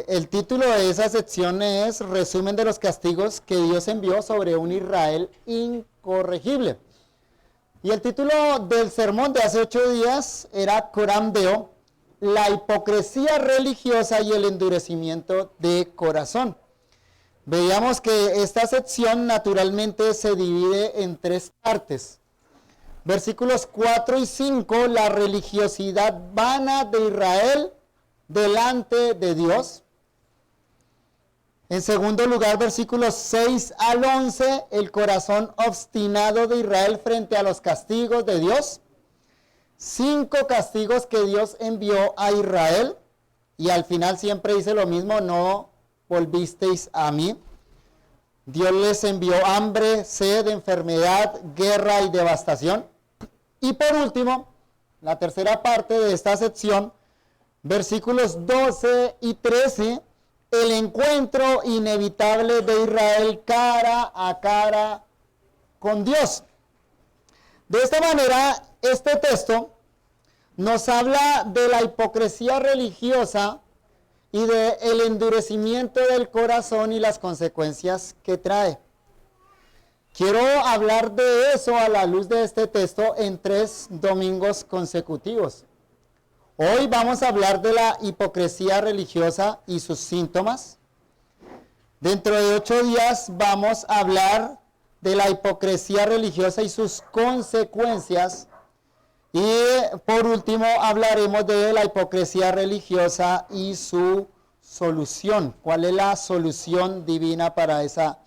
El título de esa sección es Resumen de los castigos que Dios envió sobre un Israel incorregible. Y el título del sermón de hace 8 días era Coram Deo, la hipocresía religiosa y el endurecimiento de corazón. Veíamos que esta sección naturalmente se divide en 3 partes. Versículos 4 y 5, la religiosidad vana de Israel delante de Dios. En segundo lugar, versículos 6 al 11, el corazón obstinado de Israel frente a los castigos de Dios. 5 castigos que Dios envió a Israel, y al final siempre dice lo mismo: no volvisteis a mí. Dios les envió hambre, sed, enfermedad, guerra y devastación. Y por último, la tercera parte de esta sección, versículos 12 y 13, el encuentro inevitable de Israel cara a cara con Dios. De esta manera, este texto nos habla de la hipocresía religiosa y del endurecimiento del corazón y las consecuencias que trae. Quiero hablar de eso a la luz de este texto en 3 domingos consecutivos. Hoy vamos a hablar de la hipocresía religiosa y sus síntomas. Dentro de 8 días vamos a hablar de la hipocresía religiosa y sus consecuencias. Y por último hablaremos de la hipocresía religiosa y su solución. ¿Cuál es la solución divina para esa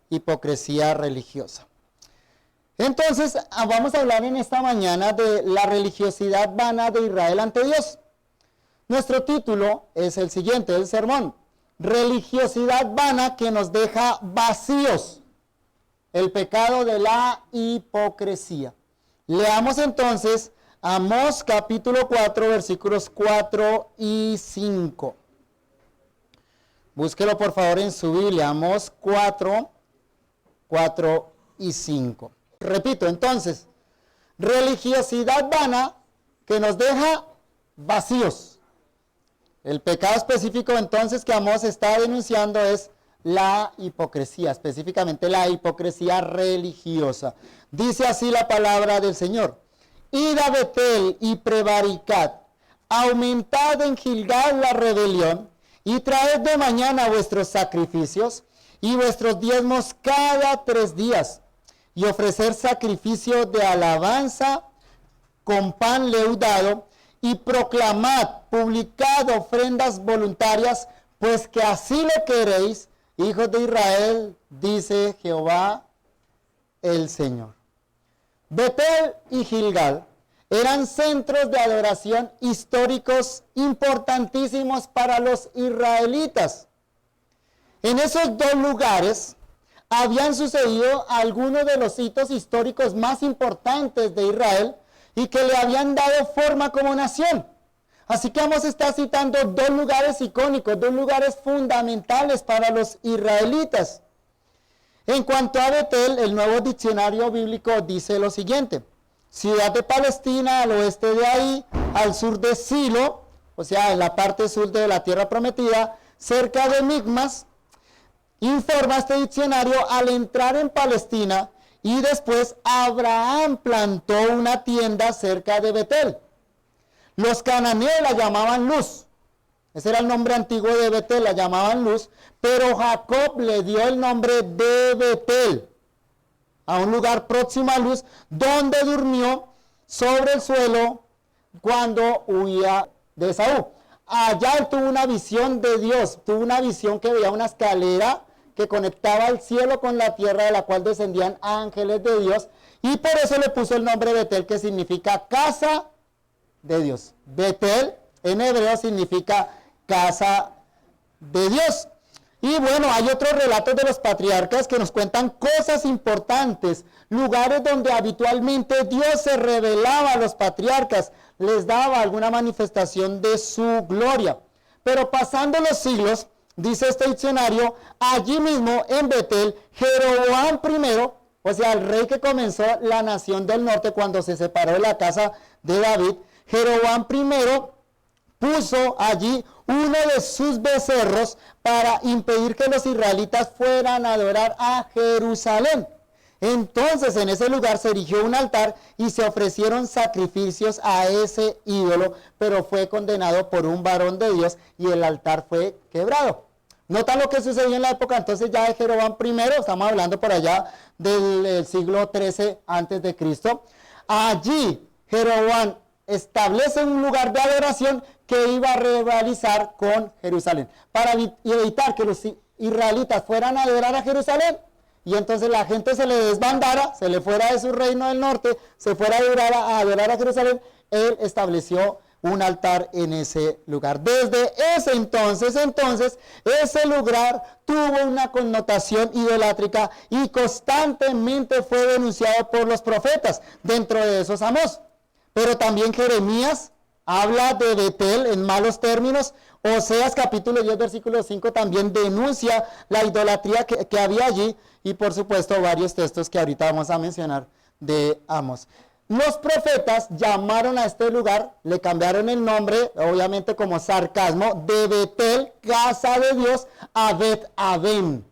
hipocresía religiosa? Entonces, vamos a hablar en esta mañana de la religiosidad vana de Israel ante Dios. Nuestro título es el siguiente del sermón: religiosidad vana que nos deja vacíos. El pecado de la hipocresía. Leamos entonces Amós capítulo 4, versículos 4 y 5. Búsquelo por favor en su Biblia, Amós 4, 4 y 5. Repito, entonces, religiosidad vana que nos deja vacíos. El pecado específico entonces que Amós está denunciando es la hipocresía, específicamente la hipocresía religiosa. Dice así la palabra del Señor: id a Betel y prevaricad, aumentad en Gilgal la rebelión, y traed de mañana vuestros sacrificios y vuestros diezmos cada 3 días, y ofrecer sacrificio de alabanza con pan leudado, y proclamad, publicad ofrendas voluntarias, pues que así lo queréis, hijos de Israel, dice Jehová el Señor. Betel y Gilgal eran centros de adoración históricos importantísimos para los israelitas. En esos 2 lugares habían sucedido algunos de los hitos históricos más importantes de Israel y que le habían dado forma como nación. Así que Amós está citando 2 lugares icónicos, 2 lugares fundamentales para los israelitas. En cuanto a Betel, el Nuevo Diccionario Bíblico dice lo siguiente: ciudad de Palestina, al oeste de ahí, al sur de Silo, o sea, en la parte sur de la tierra prometida, cerca de Migmas. Informa este diccionario: al entrar en Palestina y después Abraham plantó una tienda cerca de Betel. Los cananeos la llamaban Luz. Ese era el nombre antiguo de Betel, la llamaban Luz, pero Jacob le dio el nombre de Betel a un lugar próximo a Luz, donde durmió sobre el suelo cuando huía de Esaú. Allá él tuvo una visión de Dios, tuvo una visión que veía una escalera que conectaba el cielo con la tierra, de la cual descendían ángeles de Dios, y por eso le puso el nombre Betel, que significa casa de Dios. Betel en hebreo significa casa de Dios. Y bueno, hay otros relatos de los patriarcas que nos cuentan cosas importantes, lugares donde habitualmente Dios se revelaba a los patriarcas, les daba alguna manifestación de su gloria. Pero pasando los siglos, dice este diccionario, allí mismo en Betel, Jeroboam I, o sea, el rey que comenzó la nación del norte cuando se separó de la casa de David, Jeroboam I puso allí uno de sus becerros para impedir que los israelitas fueran a adorar a Jerusalén. Entonces en ese lugar se erigió un altar y se ofrecieron sacrificios a ese ídolo, pero fue condenado por un varón de Dios y el altar fue quebrado. Nota lo que sucedió en la época entonces ya de Jeroboam I, estamos hablando por allá del siglo XIII antes de Cristo. Allí Jeroboam establece un lugar de adoración que iba a rivalizar con Jerusalén, para evitar que los israelitas fueran a adorar a Jerusalén, y entonces la gente se le desbandara, se le fuera de su reino del norte, se fuera a adorar a Jerusalén. Él estableció un altar en ese lugar. Desde ese entonces, ese lugar tuvo una connotación idolátrica y constantemente fue denunciado por los profetas, dentro de esos Amós. Pero también Jeremías habla de Betel en malos términos. Oseas capítulo 10 versículo 5 también denuncia la idolatría que había allí, y por supuesto varios textos que ahorita vamos a mencionar de Amós. Los profetas llamaron a este lugar, le cambiaron el nombre, obviamente como sarcasmo, de Betel, casa de Dios, a Bet-Aven.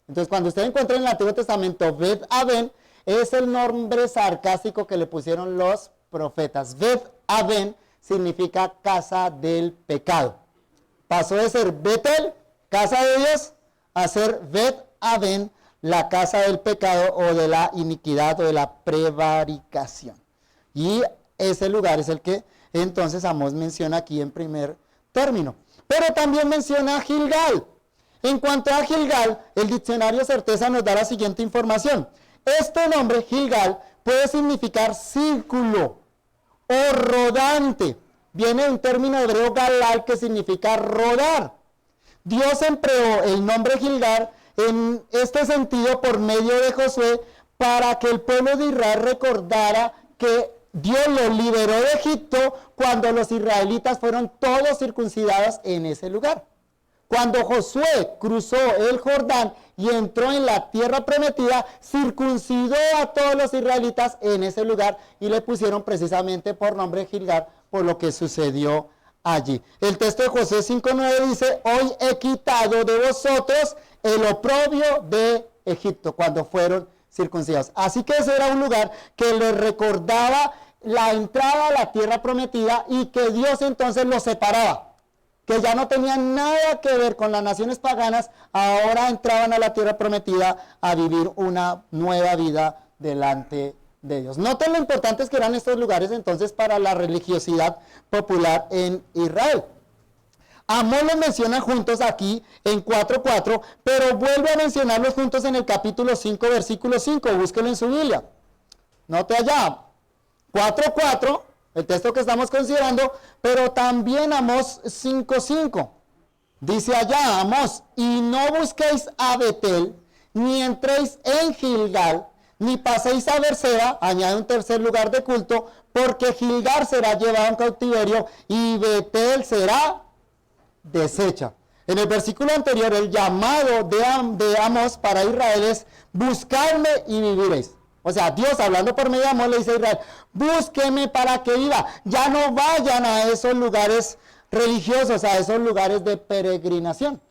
Entonces cuando usted encuentra en el Antiguo Testamento Bet-Aven, es el nombre sarcástico que le pusieron los profetas. Bet-Aven significa casa del pecado. Pasó de ser Betel, casa de Dios, a ser Bet-Aven, la casa del pecado o de la iniquidad o de la prevaricación. Y ese lugar es el que entonces Amós menciona aquí en primer término. Pero también menciona Gilgal. En cuanto a Gilgal, el diccionario Certeza nos da la siguiente información. Este nombre, Gilgal, puede significar círculo o rodante. Viene de un término hebreo galal que significa rodar. Dios empleó el nombre Gilgal en este sentido por medio de Josué para que el pueblo de Israel recordara que Dios los liberó de Egipto cuando los israelitas fueron todos circuncidados en ese lugar. Cuando Josué cruzó el Jordán y entró en la tierra prometida, circuncidó a todos los israelitas en ese lugar y le pusieron precisamente por nombre Gilgal por lo que sucedió allí. El texto de Josué 5:9 dice: hoy he quitado de vosotros el oprobio de Egipto, cuando fueron circuncidados. Así que ese era un lugar que les recordaba la entrada a la tierra prometida y que Dios entonces los separaba, que ya no tenían nada que ver con las naciones paganas, ahora entraban a la tierra prometida a vivir una nueva vida delante de Dios. Noten lo importantes que eran estos lugares entonces para la religiosidad popular en Israel. Amós los menciona juntos aquí en 4:4, pero vuelve a mencionarlos juntos en el capítulo 5, versículo 5. Búsquelo en su Biblia. Note allá, 4:4, el texto que estamos considerando, pero también Amós 5:5. Dice allá Amós: y no busquéis a Betel, ni entréis en Gilgal, ni paséis a Berseba, añade un tercer lugar de culto, porque Gilgal será llevado en cautiverio y Betel será desecha. En el versículo anterior, el llamado de Amós para Israel es: buscadme y viviréis. O sea, Dios hablando por medio de Amós le dice a Israel: búsqueme para que viva. Ya no vayan a esos lugares religiosos, a esos lugares de peregrinación.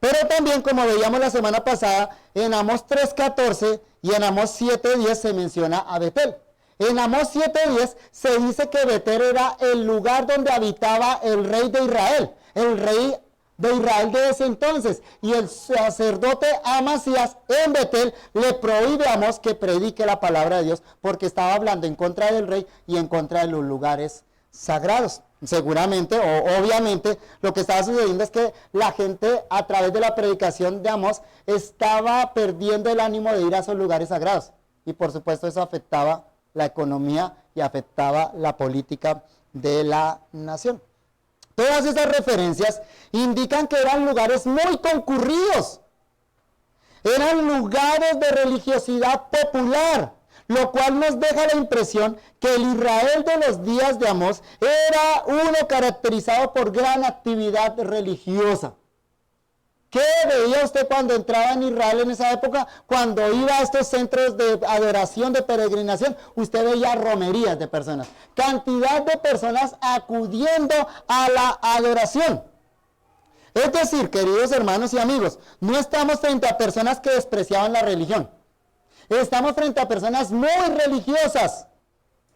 Pero también, como veíamos la semana pasada, en Amós 3:14 y en Amós 7:10 se menciona a Betel. En Amós 7:10 se dice que Betel era el lugar donde habitaba el rey de Israel, el rey de Israel de ese entonces, y el sacerdote Amasías en Betel le prohíbe a Amós que predique la palabra de Dios, porque estaba hablando en contra del rey y en contra de los lugares sagrados. Seguramente o obviamente lo que estaba sucediendo es que la gente, a través de la predicación de Amós, estaba perdiendo el ánimo de ir a esos lugares sagrados, y por supuesto eso afectaba la economía y afectaba la política de la nación. Todas esas referencias indican que eran lugares muy concurridos, eran lugares de religiosidad popular, lo cual nos deja la impresión que el Israel de los días de Amós era uno caracterizado por gran actividad religiosa. ¿Qué veía usted cuando entraba en Israel en esa época? Cuando iba a estos centros de adoración, de peregrinación, usted veía romerías de personas, cantidad de personas acudiendo a la adoración. Es decir, queridos hermanos y amigos, no estamos frente a personas que despreciaban la religión. Estamos frente a personas muy religiosas.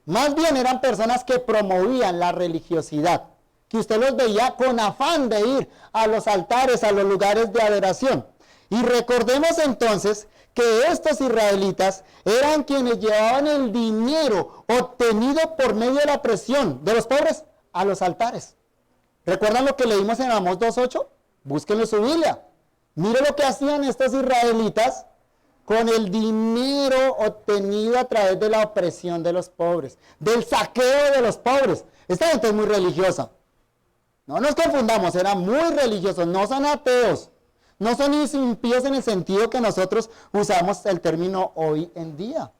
Más bien eran personas que promovían la religiosidad, que usted los veía con afán de ir a los altares, a los lugares de adoración. Y recordemos entonces que estos israelitas eran quienes llevaban el dinero obtenido por medio de la presión de los pobres a los altares. ¿Recuerdan lo que leímos en Amós 2:8? Búsquenlo en su Biblia. Mire lo que hacían estos israelitas con el dinero obtenido a través de la opresión de los pobres, del saqueo de los pobres. Esta gente es muy religiosa. No nos confundamos, eran muy religiosos, no son ateos, no son impíos en el sentido que nosotros usamos el término hoy en día.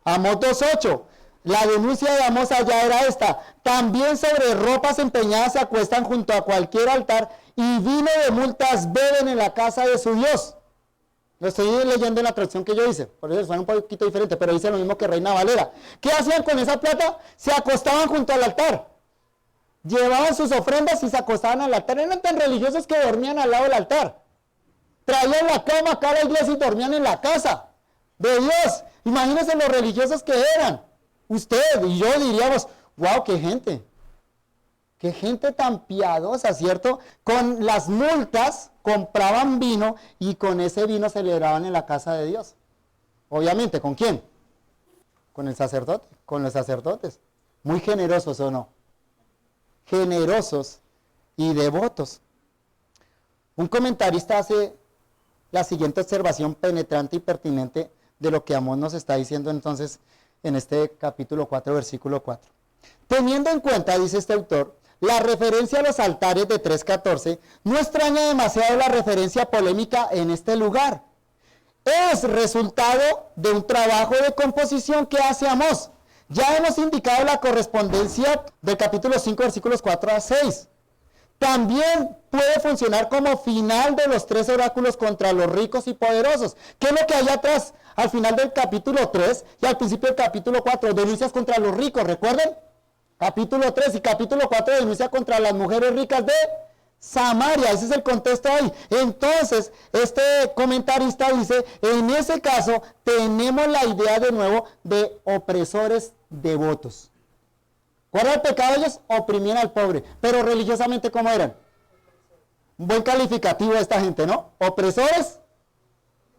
Amós 2:8. La denuncia de Amós allá era esta: también sobre ropas empeñadas se acuestan junto a cualquier altar y vino de multas beben en la casa de su Dios. Lo estoy leyendo en la traducción que yo hice, por eso suena un poquito diferente, pero dice lo mismo que Reina Valera. ¿Qué hacían con esa plata? Se acostaban junto al altar. Llevaban sus ofrendas y se acostaban al altar. Eran tan religiosos que dormían al lado del altar. Traían la cama acá a la iglesia y dormían en la casa de Dios. Imagínense los religiosos que eran. Usted y yo diríamos, wow, qué gente tan piadosa, ¿cierto? Con las multas compraban vino y con ese vino celebraban en la casa de Dios. Obviamente, ¿con quién? Con el sacerdote, con los sacerdotes. Muy generosos, ¿o no? Generosos y devotos. Un comentarista hace la siguiente observación penetrante y pertinente de lo que Amós nos está diciendo entonces en este capítulo 4, versículo 4. Teniendo en cuenta, dice este autor, la referencia a los altares de 3:14, no extraña demasiado la referencia polémica en este lugar. Es resultado de un trabajo de composición que hace Amós. Ya hemos indicado la correspondencia del capítulo 5, versículos 4 a 6. También puede funcionar como final de los 3 oráculos contra los ricos y poderosos. ¿Qué es lo que hay atrás? Al final del capítulo 3 y al principio del capítulo 4, denuncias contra los ricos, ¿recuerden? Capítulo 3 y capítulo 4, denuncia contra las mujeres ricas de Samaria. Ese es el contexto ahí. Entonces, este comentarista dice, en ese caso, tenemos la idea de nuevo de opresores devotos. ¿Cuál era el pecado de ellos? Oprimían al pobre. Pero religiosamente, ¿cómo eran? Un buen calificativo de esta gente, ¿no? Opresores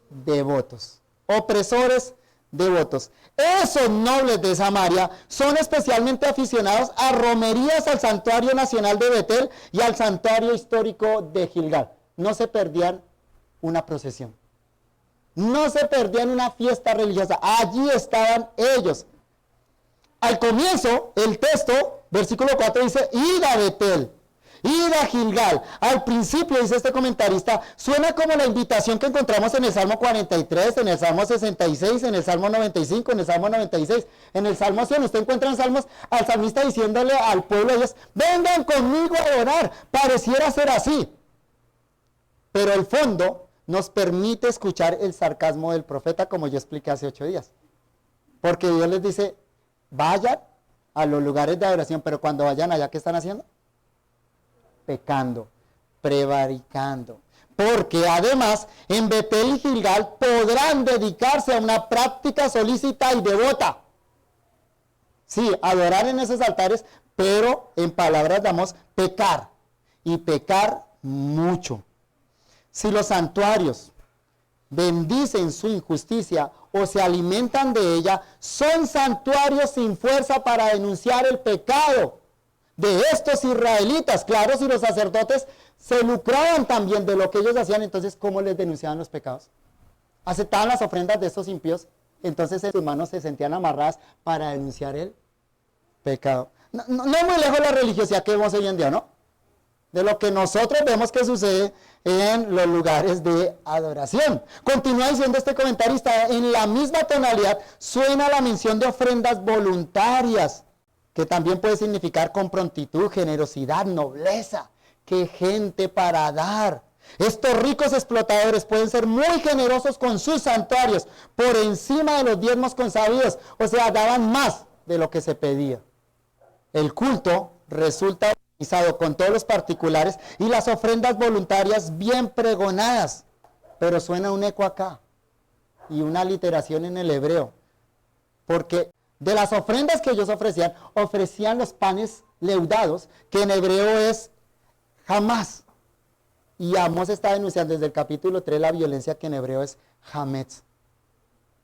devotos. Opresores devotos. Esos nobles de Samaria son especialmente aficionados a romerías al santuario nacional de Betel y al santuario histórico de Gilgal. No se perdían una procesión. No se perdían una fiesta religiosa. Allí estaban ellos. Al comienzo, el texto, versículo 4 dice, id a Betel, id a Gilgal. Al principio, dice este comentarista, suena como la invitación que encontramos en el Salmo 43, en el Salmo 66, en el Salmo 95, en el Salmo 96, en el Salmo 100. Usted encuentra en Salmos al salmista diciéndole al pueblo de Dios, vengan conmigo a orar. Pareciera ser así. Pero el fondo nos permite escuchar el sarcasmo del profeta, como yo expliqué hace 8 días. Porque Dios les dice, vayan a los lugares de adoración, pero cuando vayan allá, ¿qué están haciendo? Pecando, prevaricando. Porque además, en Betel y Gilgal podrán dedicarse a una práctica solícita y devota. Sí, adorar en esos altares, pero en palabras de Amós, pecar. Y pecar mucho. Si los santuarios bendicen su injusticia o se alimentan de ella, son santuarios sin fuerza para denunciar el pecado de estos israelitas. Claro, si los sacerdotes se lucraban también de lo que ellos hacían, entonces, ¿cómo les denunciaban los pecados? Aceptaban las ofrendas de estos impíos, entonces sus manos se sentían amarradas para denunciar el pecado. No es muy lejos la religiosidad que vemos hoy en día, ¿no? De lo que nosotros vemos que sucede en los lugares de adoración. Continúa diciendo este comentarista, en la misma tonalidad suena la mención de ofrendas voluntarias, que también puede significar con prontitud, generosidad, nobleza. ¡Qué gente para dar! Estos ricos explotadores pueden ser muy generosos con sus santuarios, por encima de los diezmos consabidos, o sea, daban más de lo que se pedía. El culto resulta con todos los particulares y las ofrendas voluntarias bien pregonadas. Pero suena un eco acá y una literación en el hebreo. Porque de las ofrendas que ellos ofrecían los panes leudados, que en hebreo es jamás. Y Amós está denunciando desde el capítulo 3 la violencia que en hebreo es hametz.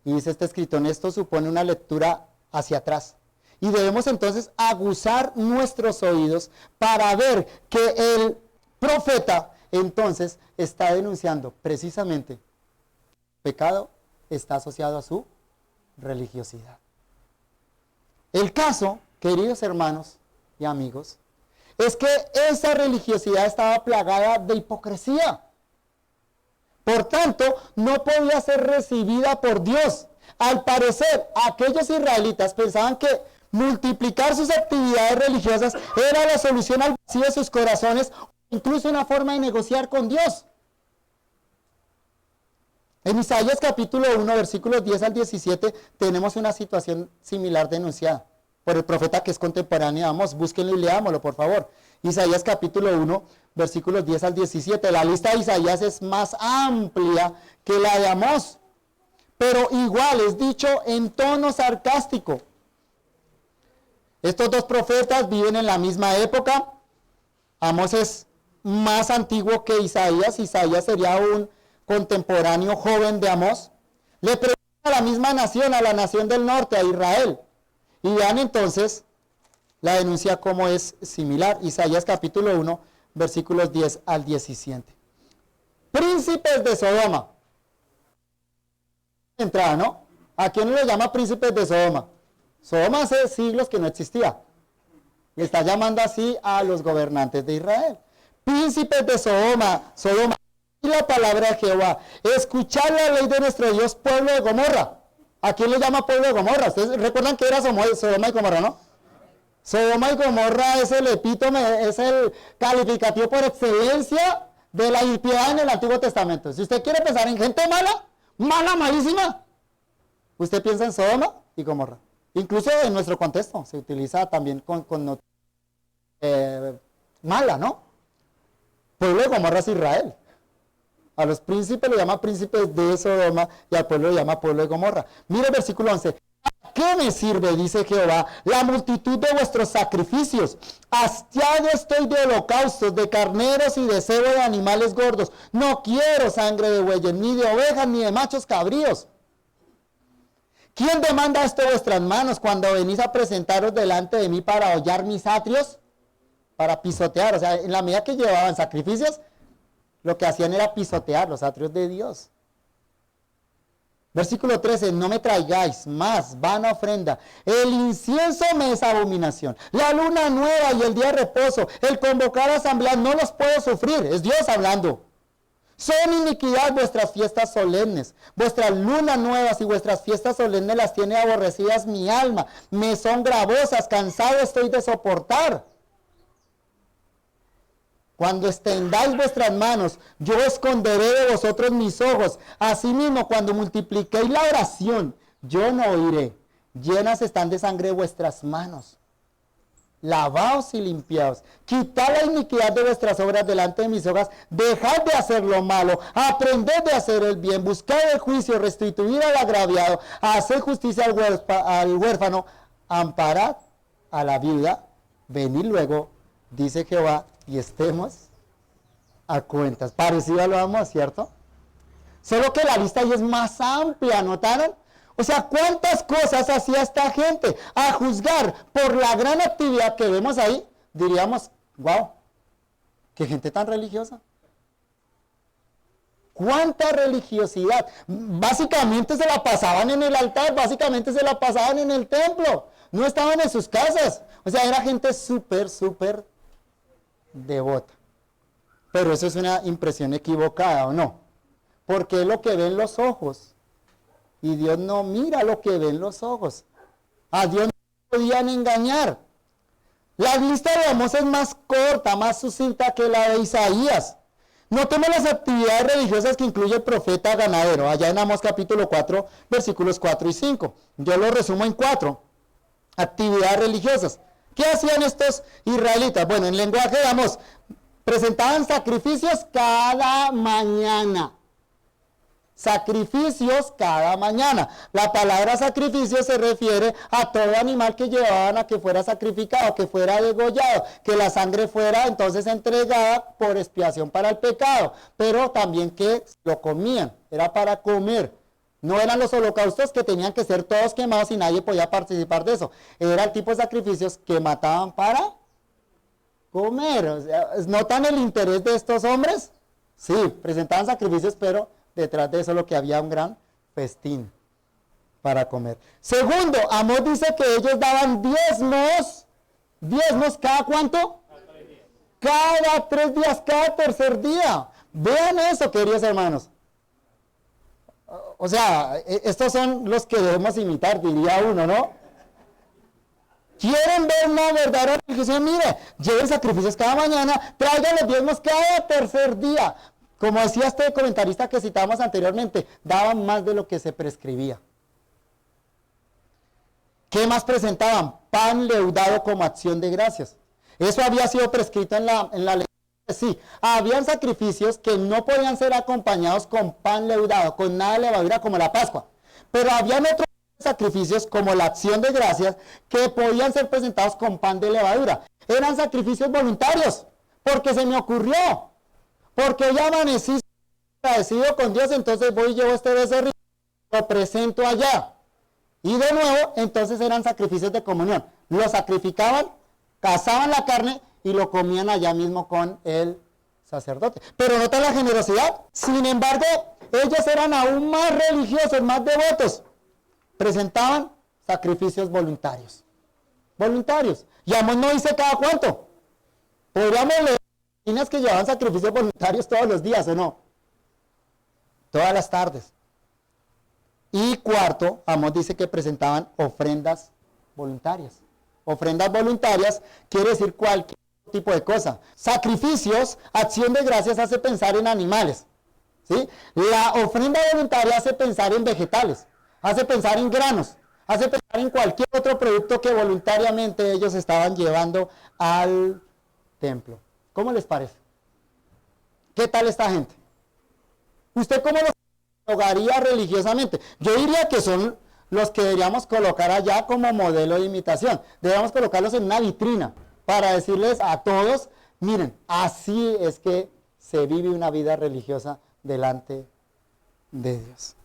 Y dice este escritor, esto supone una lectura hacia atrás. Y debemos entonces aguzar nuestros oídos para ver que el profeta entonces está denunciando precisamente pecado está asociado a su religiosidad. El caso, queridos hermanos y amigos, es que esa religiosidad estaba plagada de hipocresía. Por tanto, no podía ser recibida por Dios. Al parecer, aquellos israelitas pensaban que multiplicar sus actividades religiosas era la solución al vacío de sus corazones, incluso una forma de negociar con Dios. En Isaías capítulo 1, versículos 10 al 17, tenemos una situación similar denunciada por el profeta que es contemporáneo de Amós. Búsquenlo y leámoslo, por favor. Isaías capítulo 1, versículos 10 al 17. La lista de Isaías es más amplia que la de Amós, pero igual es dicho en tono sarcástico. Estos dos profetas viven en la misma época. Amós es más antiguo que Isaías. Isaías sería un contemporáneo joven de Amós. Le pregunta a la misma nación, a la nación del norte, a Israel. Y vean entonces la denuncia como es similar. Isaías capítulo 1, versículos 10 al 17. Príncipes de Sodoma. Entrada, ¿no? ¿A quién le llama príncipes de Sodoma? Sodoma hace siglos que no existía. Le está llamando así a los gobernantes de Israel. Príncipes de Sodoma, y la palabra de Jehová. Escuchad la ley de nuestro Dios, pueblo de Gomorra. ¿A quién le llama pueblo de Gomorra? Ustedes recuerdan que era Sodoma y Gomorra, ¿no? Sodoma y Gomorra es el epítome, es el calificativo por excelencia de la impiedad en el Antiguo Testamento. Si usted quiere pensar en gente mala, malísima, usted piensa en Sodoma y Gomorra. Incluso en nuestro contexto se utiliza también con mala, ¿no? Pueblo de Gomorra es Israel. A los príncipes lo llama príncipes de Sodoma y al pueblo lo llama pueblo de Gomorra. Mire el versículo 11. ¿A qué me sirve, dice Jehová, la multitud de vuestros sacrificios? Hastiado estoy de holocaustos, de carneros y de cebo de animales gordos. No quiero sangre de bueyes, ni de ovejas, ni de machos cabríos. ¿Quién demanda esto de vuestras manos cuando venís a presentaros delante de mí para hollar mis atrios? Para pisotear, o sea, en la medida que llevaban sacrificios, lo que hacían era pisotear los atrios de Dios. Versículo 13, no me traigáis más vana ofrenda. El incienso me es abominación. La luna nueva y el día de reposo, el convocar asambleas, no los puedo sufrir. Es Dios hablando. Son iniquidad vuestras fiestas solemnes. Vuestras lunas nuevas y vuestras fiestas solemnes las tiene aborrecidas mi alma. Me son gravosas, cansado estoy de soportar. Cuando extendáis vuestras manos, yo esconderé de vosotros mis ojos. Asimismo, cuando multipliquéis la oración, yo no oiré. Llenas están de sangre vuestras manos. Lavaos y limpiaos. Quitad la iniquidad de vuestras obras delante de mis ojos. Dejad de hacer lo malo. Aprended de hacer el bien. Buscad el juicio. Restituid al agraviado. Haced justicia al huérfano. Amparad a la viuda. Venid luego, dice Jehová, y estemos a cuentas. Parecido a lo Amós, ¿cierto? Solo que la lista ahí es más amplia, ¿notaron? O sea, ¿cuántas cosas hacía esta gente? A juzgar por la gran actividad que vemos ahí, diríamos, wow, qué gente tan religiosa. ¿Cuánta religiosidad? Básicamente se la pasaban en el altar, básicamente se la pasaban en el templo. No estaban en sus casas. O sea, era gente súper devota. Pero eso es una impresión equivocada, ¿o no? Porque es lo que ven los ojos. Y Dios no mira lo que ven los ojos. A Dios no podían engañar. La lista de Amós es más corta, más sucinta que la de Isaías. Notemos las actividades religiosas que incluye el profeta ganadero, allá en Amós capítulo 4, versículos 4 y 5. Yo lo resumo en 4. Actividades religiosas. ¿Qué hacían estos israelitas? Bueno, en lenguaje, digamos, presentaban sacrificios cada mañana. Sacrificios cada mañana. La palabra sacrificio se refiere a todo animal que llevaban a que fuera sacrificado, que fuera degollado, que la sangre fuera entonces entregada por expiación para el pecado, pero también que lo comían, era para comer. No eran los holocaustos que tenían que ser todos quemados y nadie podía participar de eso. Era el tipo de sacrificios que mataban para comer. O sea, ¿notan el interés de estos hombres? Sí, presentaban sacrificios, pero detrás de eso lo que había un gran festín para comer. Segundo, Amós dice que ellos daban diezmos. ¿Diezmos cada cuánto? Cada 3 días, cada tercer día. Vean eso, queridos hermanos. O sea, estos son los que debemos imitar, diría uno, ¿no? ¿Quieren ver una verdadera religión? Mire, lleven sacrificios cada mañana, traigan los diezmos cada tercer día. Como decía este comentarista que citamos anteriormente, daban más de lo que se prescribía. ¿Qué más presentaban? Pan leudado como acción de gracias. Eso había sido prescrito en la ley. Sí, habían sacrificios que no podían ser acompañados con pan leudado, con nada de levadura como la Pascua. Pero habían otros sacrificios como la acción de gracias que podían ser presentados con pan de levadura. Eran sacrificios voluntarios, porque se me ocurrió. Porque hoy amanecí agradecido con Dios, entonces voy y llevo este becerrito, lo presento allá. Y de nuevo, entonces eran sacrificios de comunión. Lo sacrificaban, cazaban la carne y lo comían allá mismo con el sacerdote. Pero nota la generosidad. Sin embargo, ellos eran aún más religiosos, más devotos. Presentaban sacrificios voluntarios. Voluntarios. Y Amós no dice cada cuánto. Podríamos leer que llevaban sacrificios voluntarios todos los días, ¿o no? Todas las tardes. Y cuarto, Amós dice que presentaban ofrendas voluntarias. Ofrendas voluntarias quiere decir cualquier tipo de cosa. Sacrificios, acción de gracias hace pensar en animales, ¿sí? La ofrenda voluntaria hace pensar en vegetales, hace pensar en granos, hace pensar en cualquier otro producto que voluntariamente ellos estaban llevando al templo. ¿Cómo les parece? ¿Qué tal esta gente? ¿Usted cómo los catalogaría religiosamente? Yo diría que son los que deberíamos colocar allá como modelo de imitación. Deberíamos colocarlos en una vitrina para decirles a todos, miren, así es que se vive una vida religiosa delante de Dios.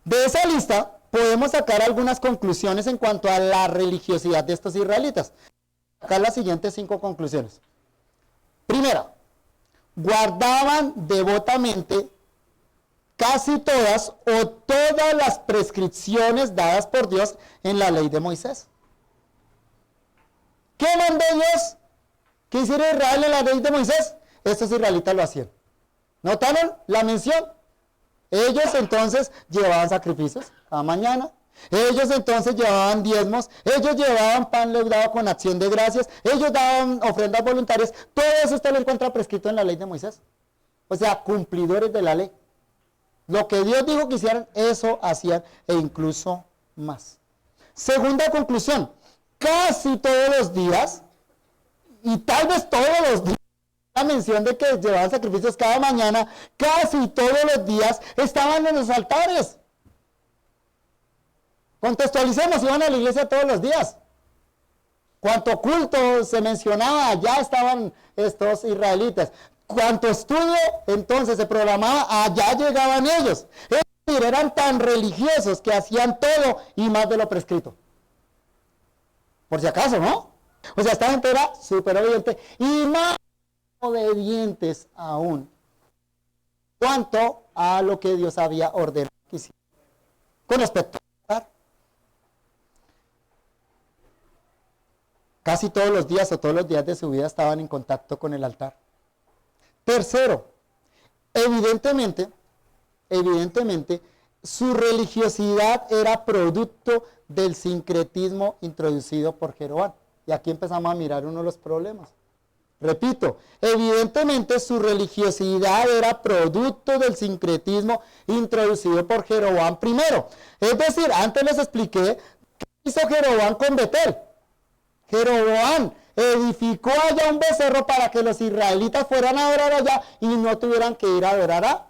De esa lista podemos sacar algunas conclusiones en cuanto a la religiosidad de estos israelitas. Acá las siguientes 5 conclusiones. Primera, guardaban devotamente casi todas o todas las prescripciones dadas por Dios en la ley de Moisés. ¿Qué mandó Dios? ¿Qué hiciera Israel en la ley de Moisés? Estos israelitas lo hacían. ¿Notaron la mención? Ellos entonces llevaban sacrificios cada mañana. Ellos entonces llevaban diezmos. Ellos llevaban pan leudado con acción de gracias. Ellos daban ofrendas voluntarias. Todo eso usted lo encuentra prescrito en la ley de Moisés. O sea, cumplidores de la ley. Lo que Dios dijo que hicieran, eso hacían e incluso más. Segunda conclusión. Casi todos los días, y tal vez todos los días, la mención de que llevaban sacrificios cada mañana, casi todos los días estaban en los altares. Contextualicemos, iban a la iglesia todos los días. Cuanto culto se mencionaba, ya estaban estos israelitas. Cuanto estudio entonces se programaba, allá llegaban ellos. Es decir, eran tan religiosos que hacían todo y más de lo prescrito. Por si acaso, ¿no? O sea, esta gente era súper obediente y más obedientes aún cuanto a lo que Dios había ordenado que hicieran. Con respecto al altar. Casi todos los días o todos los días de su vida estaban en contacto con el altar. Tercero, evidentemente, su religiosidad era producto del sincretismo introducido por Jeroboam. Y aquí empezamos a mirar uno de los problemas. Repito, evidentemente su religiosidad era producto del sincretismo introducido por Jeroboam primero. Es decir, antes les expliqué qué hizo Jeroboam con Betel. Jeroboam edificó allá un becerro para que los israelitas fueran a adorar allá y no tuvieran que ir a adorar a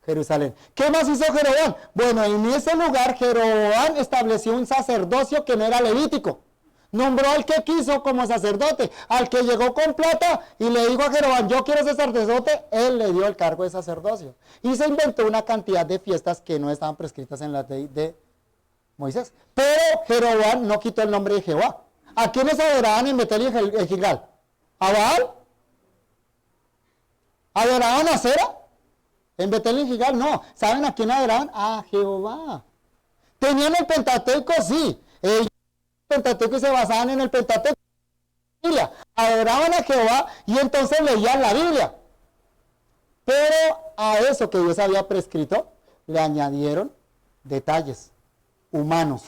Jerusalén. ¿Qué más hizo Jeroboam? Bueno, en ese lugar Jeroboam estableció un sacerdocio que no era levítico. Nombró al que quiso como sacerdote, al que llegó con plata y le dijo a Jeroboam, yo quiero ser sacerdote, él le dio el cargo de sacerdocio. Y se inventó una cantidad de fiestas que no estaban prescritas en la ley de Moisés. Pero Jeroboam no quitó el nombre de Jehová. ¿A quiénes adoraban en Betel y en Gilgal? ¿A Baal? ¿Adoraban a Cera? En Betel y Gilgal no. ¿Saben a quién adoraban? A Jehová. ¿Tenían el Pentateuco? Sí. Ellos el Pentateuco se basaban en el Pentateuco. Adoraban a Jehová y entonces leían la Biblia. Pero a eso que Dios había prescrito le añadieron detalles humanos.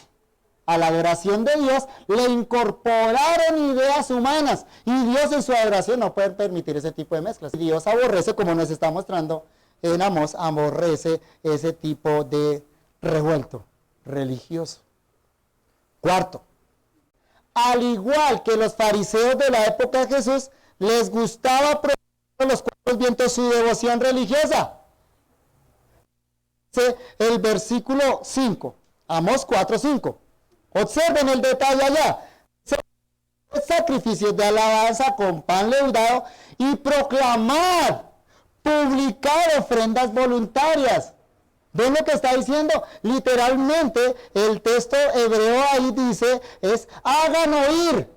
A la adoración de Dios le incorporaron ideas humanas y Dios en su adoración no puede permitir ese tipo de mezclas. Dios aborrece, como nos está mostrando en Amós, aborrece ese tipo de revuelto religioso. Cuarto, al igual que los fariseos de la época de Jesús, les gustaba probar los cuatro vientos su devoción religiosa. El versículo 5, Amós 4:5. Observen el detalle allá. Sacrificios de alabanza con pan leudado y proclamar, publicar ofrendas voluntarias. ¿Ven lo que está diciendo? Literalmente el texto hebreo ahí dice es hagan oír.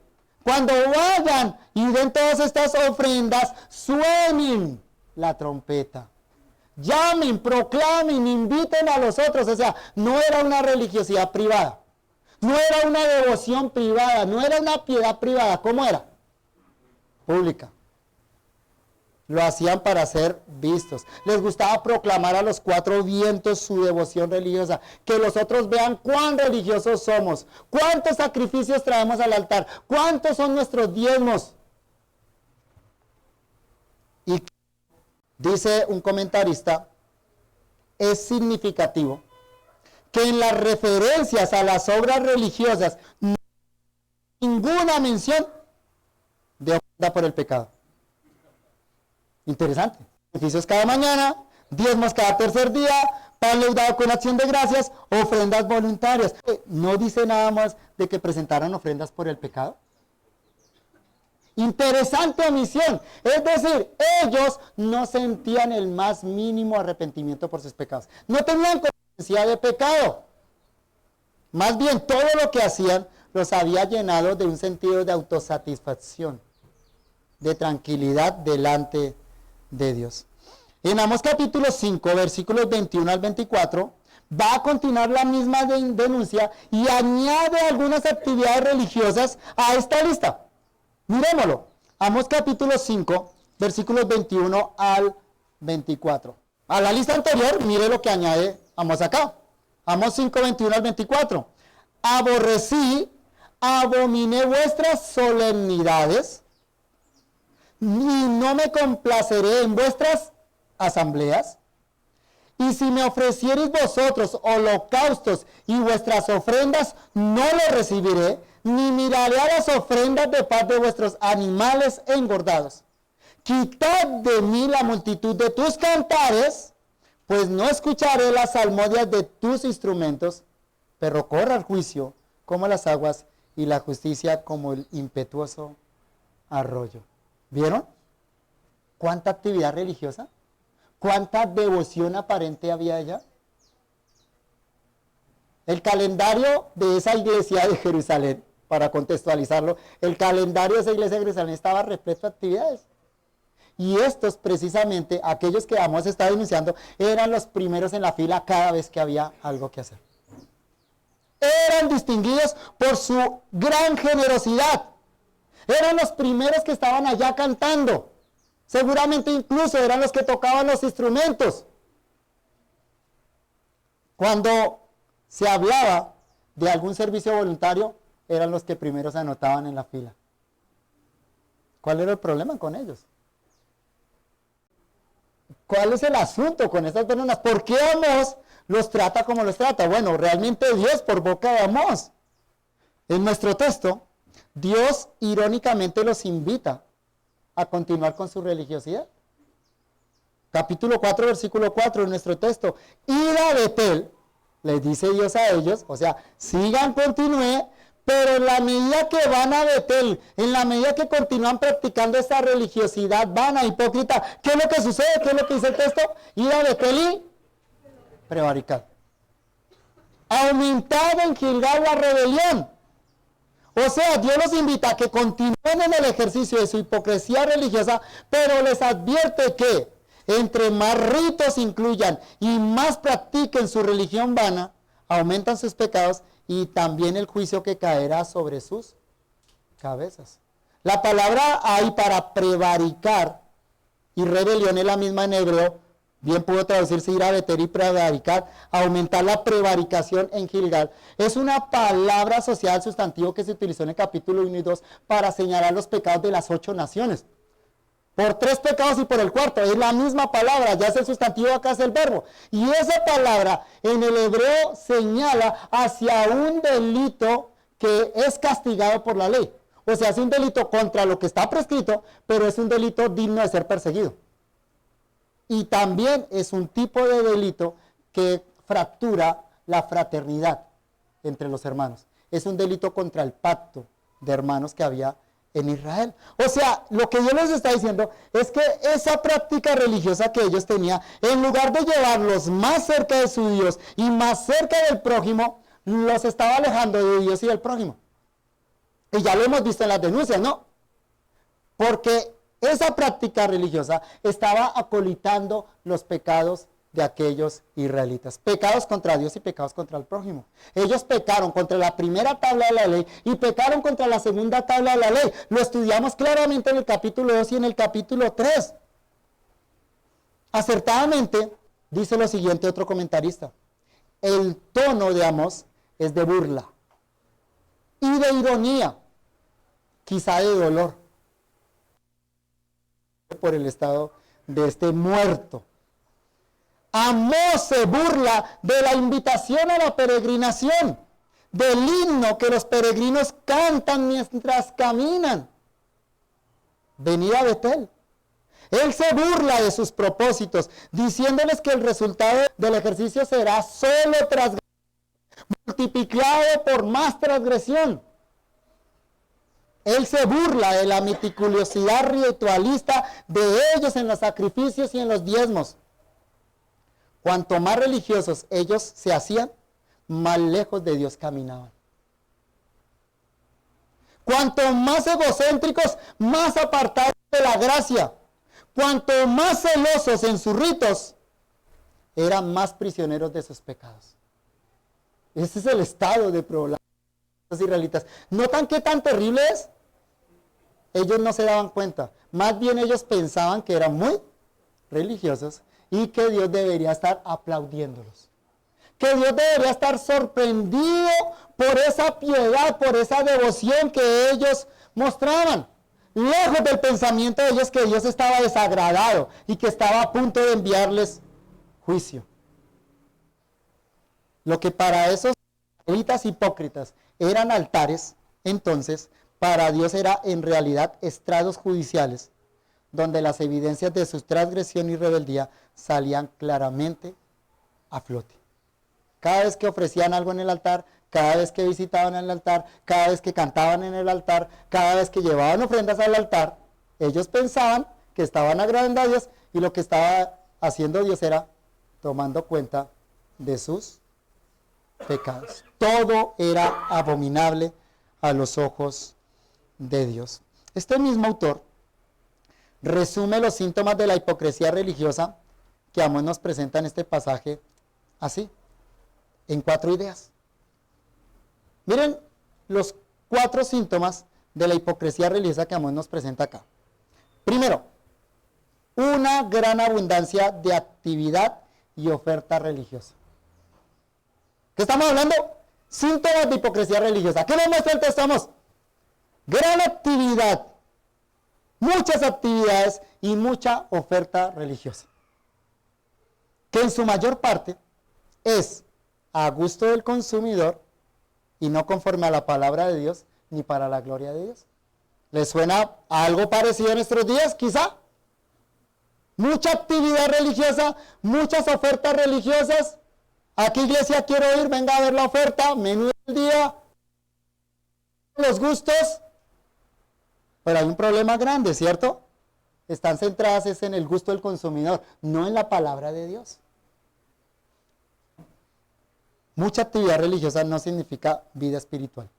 Cuando vayan y den todas estas ofrendas, suenen la trompeta. Llamen, proclamen, inviten a los otros. O sea, no era una religiosidad privada. No era una devoción privada, no era una piedad privada. ¿Cómo era? Pública. Lo hacían para ser vistos. Les gustaba proclamar a los cuatro vientos su devoción religiosa. Que los otros vean cuán religiosos somos. Cuántos sacrificios traemos al altar. Cuántos son nuestros diezmos. Y dice un comentarista, es significativo que en las referencias a las obras religiosas no hay ninguna mención de ofrenda por el pecado. Interesante. Sacrificios cada mañana, diezmos cada tercer día, pan leudado con acción de gracias, ofrendas voluntarias. No dice nada más de que presentaran ofrendas por el pecado. Interesante omisión. Es decir, ellos no sentían el más mínimo arrepentimiento por sus pecados. No tenían conciencia de pecado. Más bien, todo lo que hacían los había llenado de un sentido de autosatisfacción, de tranquilidad delante de Dios. En Amós capítulo 5, versículos 21 al 24, va a continuar la misma denuncia y añade algunas actividades religiosas a esta lista. Miremoslo. Amós capítulo 5, versículos 21 al 24. A la lista anterior, mire lo que añade Amós acá. Amós 5, 21 al 24. Aborrecí, abominé vuestras solemnidades y no me complaceré en vuestras asambleas. Y si me ofreciereis vosotros holocaustos y vuestras ofrendas, no lo recibiré, ni miraré a las ofrendas de paz de vuestros animales engordados. Quitad de mí la multitud de tus cantares, pues no escucharé las salmodias de tus instrumentos, pero corra el juicio como las aguas y la justicia como el impetuoso arroyo. ¿Vieron? ¿Cuánta actividad religiosa? ¿Cuánta devoción aparente había allá? El calendario de esa iglesia de Jerusalén, para contextualizarlo, el calendario de esa iglesia de Jerusalén estaba repleto de actividades. Y estos, precisamente, aquellos que Amós está denunciando, eran los primeros en la fila cada vez que había algo que hacer. Eran distinguidos por su gran generosidad. Eran los primeros que estaban allá cantando. Seguramente incluso eran los que tocaban los instrumentos. Cuando se hablaba de algún servicio voluntario, eran los que primero se anotaban en la fila. ¿Cuál era el problema con ellos? ¿Cuál es el asunto con estas personas? ¿Por qué Amós los trata como los trata? Bueno, realmente Dios por boca de Amós. En nuestro texto, Dios irónicamente los invita a continuar con su religiosidad. Capítulo 4, versículo 4 de nuestro texto. Id a Betel, les dice Dios a ellos, o sea, sigan, continúen, pero en la medida que van a Betel, en la medida que continúan practicando esta religiosidad vana, hipócrita, ¿qué es lo que sucede? ¿Qué es lo que dice el texto? Id a Betel y prevaricad. Aumentad en Gilgal la rebelión. O sea, Dios los invita a que continúen en el ejercicio de su hipocresía religiosa, pero les advierte que entre más ritos incluyan y más practiquen su religión vana, aumentan sus pecados y también el juicio que caerá sobre sus cabezas. La palabra ahí para prevaricar y rebelión es la misma en hebreo. Bien pudo traducirse ir a Betel y prevaricar, aumentar la prevaricación en Gilgal. Es una palabra asociada al sustantivo que se utilizó en el capítulo 1 y 2 para señalar los pecados de las 8 naciones. Por 3 pecados y por el cuarto, es la misma palabra, ya es el sustantivo, acá es el verbo. Y esa palabra en el hebreo señala hacia un delito que es castigado por la ley. O sea, es un delito contra lo que está prescrito, pero es un delito digno de ser perseguido. Y también es un tipo de delito que fractura la fraternidad entre los hermanos. Es un delito contra el pacto de hermanos que había en Israel. O sea, lo que Dios les está diciendo es que esa práctica religiosa que ellos tenían, en lugar de llevarlos más cerca de su Dios y más cerca del prójimo, los estaba alejando de Dios y del prójimo. Y ya lo hemos visto en las denuncias, ¿no? Porque esa práctica religiosa estaba acolitando los pecados de aquellos israelitas. Pecados contra Dios y pecados contra el prójimo. Ellos pecaron contra la primera tabla de la ley y pecaron contra la segunda tabla de la ley. Lo estudiamos claramente en el capítulo 2 y en el capítulo 3. Acertadamente, dice lo siguiente otro comentarista. El tono de Amós es de burla y de ironía, quizá de dolor, por el estado de este muerto. Amós se burla de la invitación a la peregrinación, del himno que los peregrinos cantan mientras caminan. Venid a Betel. Él se burla de sus propósitos, diciéndoles que el resultado del ejercicio será solo transgresión, multiplicado por más transgresión. Él se burla de la meticulosidad ritualista de ellos en los sacrificios y en los diezmos. Cuanto más religiosos ellos se hacían, más lejos de Dios caminaban. Cuanto más egocéntricos, más apartados de la gracia. Cuanto más celosos en sus ritos, eran más prisioneros de sus pecados. Ese es el estado de problema de los israelitas. ¿Notan qué tan terrible es? Ellos no se daban cuenta. Más bien ellos pensaban que eran muy religiosos y que Dios debería estar aplaudiéndolos. Que Dios debería estar sorprendido por esa piedad, por esa devoción que ellos mostraban. Lejos del pensamiento de ellos que Dios estaba desagradado y que estaba a punto de enviarles juicio. Lo que para esos israelitas hipócritas eran altares, entonces, para Dios era en realidad estrados judiciales, donde las evidencias de su transgresión y rebeldía salían claramente a flote. Cada vez que ofrecían algo en el altar, cada vez que visitaban el altar, cada vez que cantaban en el altar, cada vez que llevaban ofrendas al altar, ellos pensaban que estaban agradando a Dios y lo que estaba haciendo Dios era tomando cuenta de sus pecados. Todo era abominable a los ojos de Dios. Este mismo autor resume los síntomas de la hipocresía religiosa que Amós nos presenta en este pasaje así, en 4 ideas. Miren los 4 síntomas de la hipocresía religiosa que Amós nos presenta acá. Primero, una gran abundancia de actividad y oferta religiosa. ¿Qué estamos hablando? Síntomas de hipocresía religiosa. ¿Qué nos muestra el texto, Amós? Gran actividad, muchas actividades y mucha oferta religiosa, que en su mayor parte es a gusto del consumidor y no conforme a la palabra de Dios ni para la gloria de Dios. ¿Les suena algo parecido en nuestros días, quizá? Mucha actividad religiosa, muchas ofertas religiosas. ¿A qué iglesia quiero ir? Venga a ver la oferta, menú del día, los gustos. Pero hay un problema grande, ¿cierto? Están centradas en el gusto del consumidor, no en la palabra de Dios. Mucha actividad religiosa no significa vida espiritual.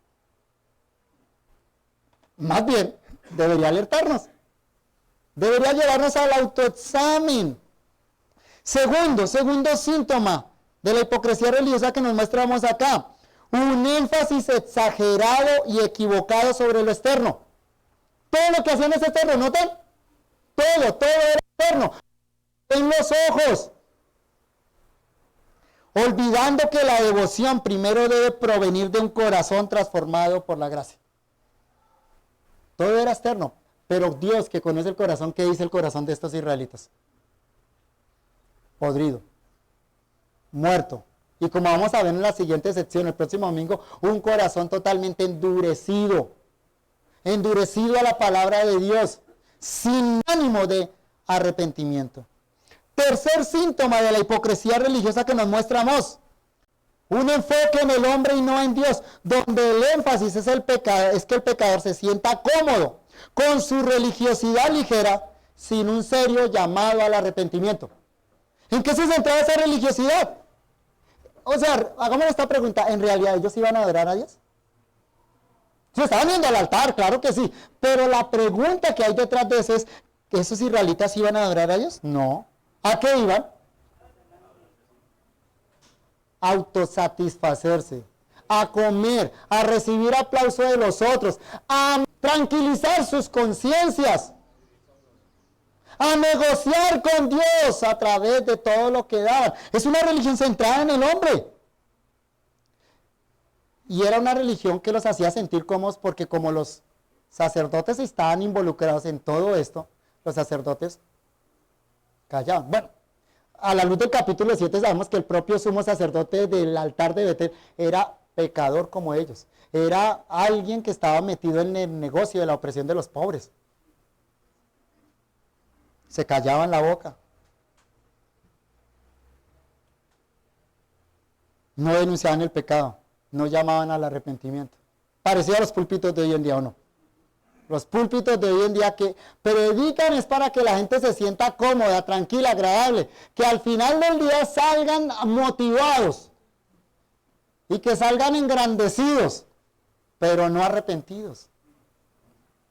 Más bien, debería alertarnos. Debería llevarnos al autoexamen. Segundo síntoma de la hipocresía religiosa que nos mostramos acá. Un énfasis exagerado y equivocado sobre lo externo. Todo lo que hacían es externo, ¿notan? Todo era externo. En los ojos. Olvidando que la devoción primero debe provenir de un corazón transformado por la gracia. Todo era externo, pero Dios que conoce el corazón, ¿qué dice el corazón de estos israelitas? Podrido, muerto. Y como vamos a ver en la siguiente sección, el próximo domingo, un corazón totalmente endurecido a la palabra de Dios, sin ánimo de arrepentimiento. Tercer síntoma de la hipocresía religiosa que nos muestra Amós, un enfoque en el hombre y no en Dios, donde el énfasis es que el pecador se sienta cómodo con su religiosidad ligera, sin un serio llamado al arrepentimiento. ¿En qué se centraba esa religiosidad? O sea, hagamos esta pregunta, ¿en realidad ellos iban a adorar a Dios? Se estaban yendo al altar, claro que sí, pero la pregunta que hay detrás de eso es, ¿esos israelitas iban a adorar a Dios? No. ¿A qué iban? A autosatisfacerse, a comer, a recibir aplauso de los otros, a tranquilizar sus conciencias, a negociar con Dios a través de todo lo que daban. Es una religión centrada en el hombre. Y era una religión que los hacía sentir cómodos porque como los sacerdotes estaban involucrados en todo esto, los sacerdotes callaban. Bueno, a la luz del capítulo 7 sabemos que el propio sumo sacerdote del altar de Betel era pecador como ellos. Era alguien que estaba metido en el negocio de la opresión de los pobres. Se callaban la boca. No denunciaban el pecado. No llamaban al arrepentimiento. Parecido a los púlpitos de hoy en día, ¿o no? Los púlpitos de hoy en día que predican es para que la gente se sienta cómoda, tranquila, agradable, que al final del día salgan motivados y que salgan engrandecidos, pero no arrepentidos.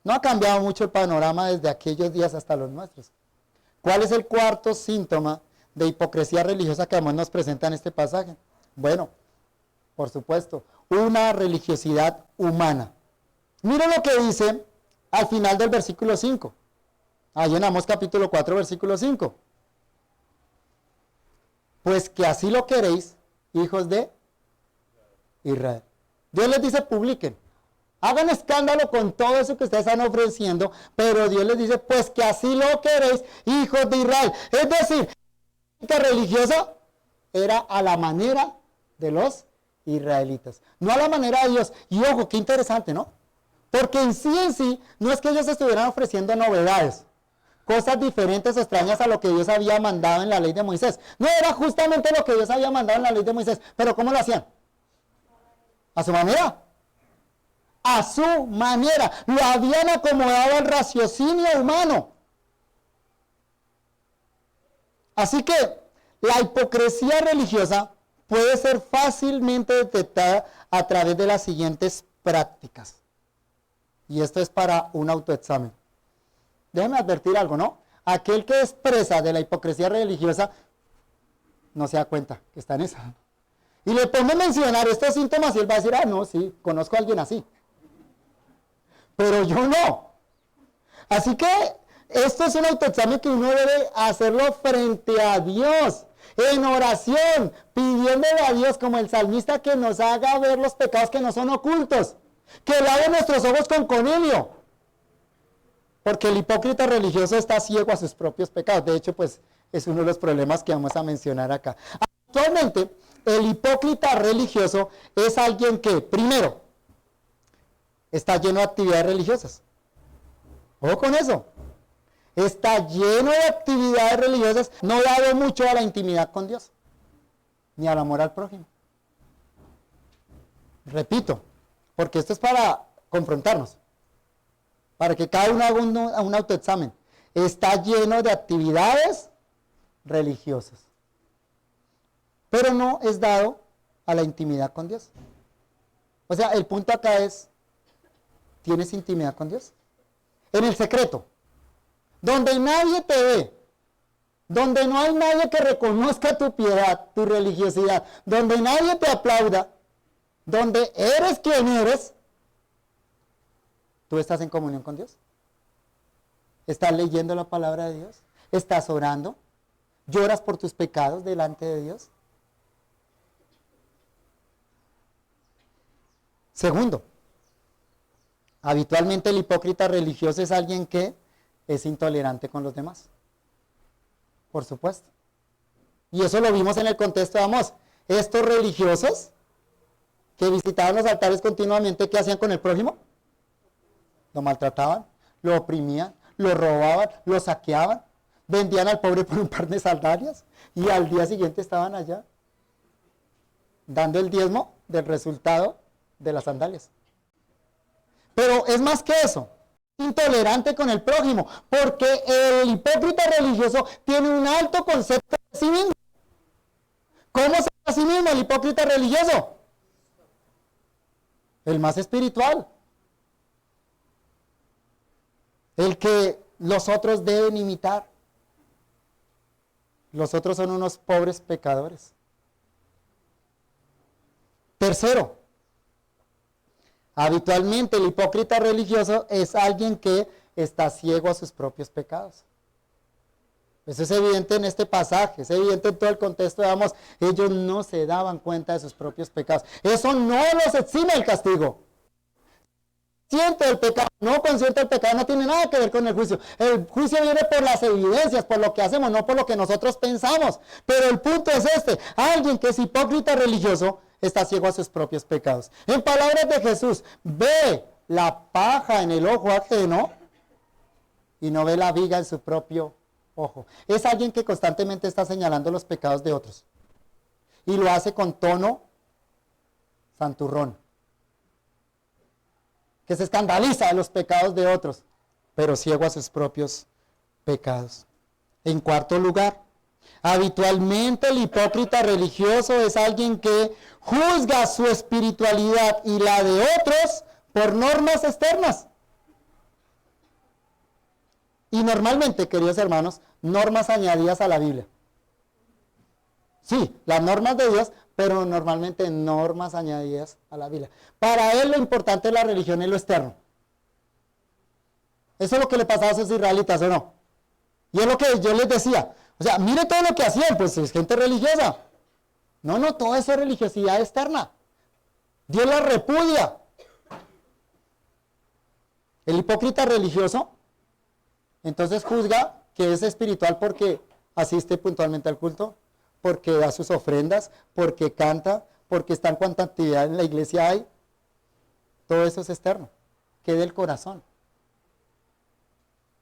No ha cambiado mucho el panorama desde aquellos días hasta los nuestros. ¿Cuál es el cuarto síntoma de hipocresía religiosa que además nos presenta en este pasaje? Bueno, por supuesto, una religiosidad humana. Mira lo que dice al final del versículo 5. Ahí en Amós capítulo 4, versículo 5. Pues que así lo queréis, hijos de Israel. Dios les dice, publiquen. Hagan escándalo con todo eso que ustedes están ofreciendo, pero Dios les dice, pues que así lo queréis, hijos de Israel. Es decir, la religiosa era a la manera de los israelitas, no a la manera de Dios. Y ojo, qué interesante, ¿no? Porque en sí, no es que ellos estuvieran ofreciendo novedades, cosas diferentes, extrañas a lo que Dios había mandado en la ley de Moisés. No, era justamente lo que Dios había mandado en la ley de Moisés. Pero ¿cómo lo hacían? A su manera. A su manera. Lo habían acomodado al raciocinio humano. Así que la hipocresía religiosa puede ser fácilmente detectada a través de las siguientes prácticas. Y esto es para un autoexamen. Déjeme advertir algo, ¿no? Aquel que expresa de la hipocresía religiosa no se da cuenta que está en esa. Y le podemos mencionar estos síntomas y él va a decir, ah, no, sí, conozco a alguien así. Pero yo no. Así que esto es un autoexamen que uno debe hacerlo frente a Dios, en oración, pidiéndole a Dios como el salmista que nos haga ver los pecados que no son ocultos, que lave nuestros ojos con conilio, porque el hipócrita religioso está ciego a sus propios pecados. De hecho, pues es uno de los problemas que vamos a mencionar acá. Actualmente, el hipócrita religioso es alguien que, primero, está lleno de actividades religiosas. Ojo con eso. Está lleno de actividades religiosas, no dado mucho a la intimidad con Dios, ni al amor al prójimo. Repito, porque esto es para confrontarnos, para que cada uno haga un autoexamen. Está lleno de actividades religiosas, pero no es dado a la intimidad con Dios. O sea, el punto acá es, ¿tienes intimidad con Dios? En el secreto, donde nadie te ve, donde no hay nadie que reconozca tu piedad, tu religiosidad, donde nadie te aplauda, donde eres quien eres, ¿tú estás en comunión con Dios? ¿Estás leyendo la palabra de Dios? ¿Estás orando? ¿Lloras por tus pecados delante de Dios? Segundo, habitualmente el hipócrita religioso es alguien que es intolerante con los demás. Por supuesto. Y eso lo vimos en el contexto de Amós. Estos religiosos que visitaban los altares continuamente, ¿qué hacían con el prójimo? Lo maltrataban, lo oprimían, lo robaban, lo saqueaban, vendían al pobre por un par de sandalias y al día siguiente estaban allá dando el diezmo del resultado de las sandalias. Pero es más que eso, intolerante con el prójimo, porque el hipócrita religioso tiene un alto concepto de sí mismo. ¿Cómo se ve a sí mismo el hipócrita religioso? El más espiritual. El que los otros deben imitar. Los otros son unos pobres pecadores. Tercero, habitualmente el hipócrita religioso es alguien que está ciego a sus propios pecados. Eso es evidente en este pasaje, es evidente en todo el contexto de Amós. Ellos no se daban cuenta de sus propios pecados. Eso no los exime del castigo. Consciente del pecado, no consciente del pecado, no tiene nada que ver con el juicio. El juicio viene por las evidencias, por lo que hacemos, no por lo que nosotros pensamos. Pero el punto es este: alguien que es hipócrita religioso está ciego a sus propios pecados. En palabras de Jesús, ve la paja en el ojo ajeno y no ve la viga en su propio ojo. Es alguien que constantemente está señalando los pecados de otros y lo hace con tono santurrón, que se escandaliza de los pecados de otros, pero ciego a sus propios pecados. En cuarto lugar, habitualmente el hipócrita religioso es alguien que juzga su espiritualidad y la de otros por normas externas. Y normalmente, queridos hermanos, normas añadidas a la Biblia. Sí, las normas de Dios, pero normalmente normas añadidas a la Biblia. Para él lo importante de la religión es lo externo. Eso es lo que le pasaba a esos israelitas, ¿o no? Y es lo que yo les decía. O sea, mire todo lo que hacían, pues es gente religiosa. No, todo eso es religiosidad externa. Dios la repudia. El hipócrita religioso, entonces juzga que es espiritual porque asiste puntualmente al culto, porque da sus ofrendas, porque canta, porque está en cuanta actividad en la iglesia hay. Todo eso es externo, que del corazón.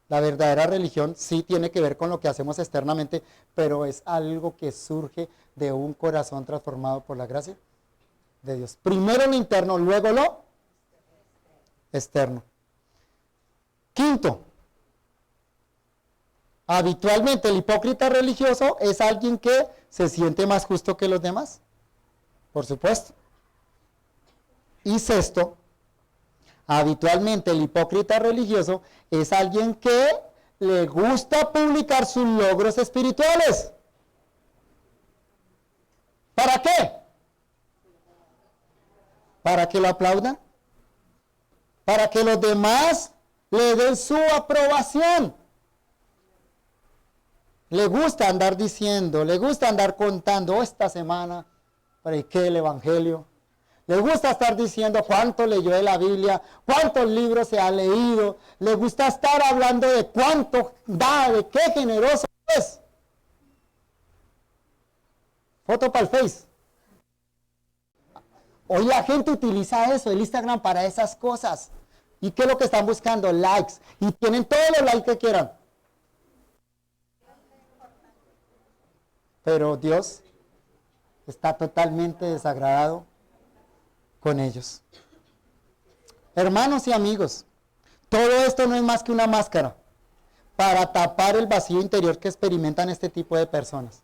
La verdadera religión sí tiene que ver con lo que hacemos externamente, pero es algo que surge de un corazón transformado por la gracia de Dios. Primero lo interno, luego lo externo. Quinto, habitualmente el hipócrita religioso es alguien que se siente más justo que los demás, por supuesto. Y sexto, habitualmente el hipócrita religioso es alguien que le gusta publicar sus logros espirituales. ¿Para qué? ¿Para que lo aplaudan? ¿Para que los demás le den su aprobación? Le gusta andar diciendo, le gusta andar contando: esta semana prediqué el evangelio. Le gusta estar diciendo cuánto leyó de la Biblia, cuántos libros se ha leído. Le gusta estar hablando de cuánto da, de qué generoso es. Foto para el Face. Hoy la gente utiliza eso, el Instagram, para esas cosas. ¿Y qué es lo que están buscando? Likes. Y tienen todos los likes que quieran. Pero Dios está totalmente desagradado con ellos. Hermanos y amigos, todo esto no es más que una máscara para tapar el vacío interior que experimentan este tipo de personas.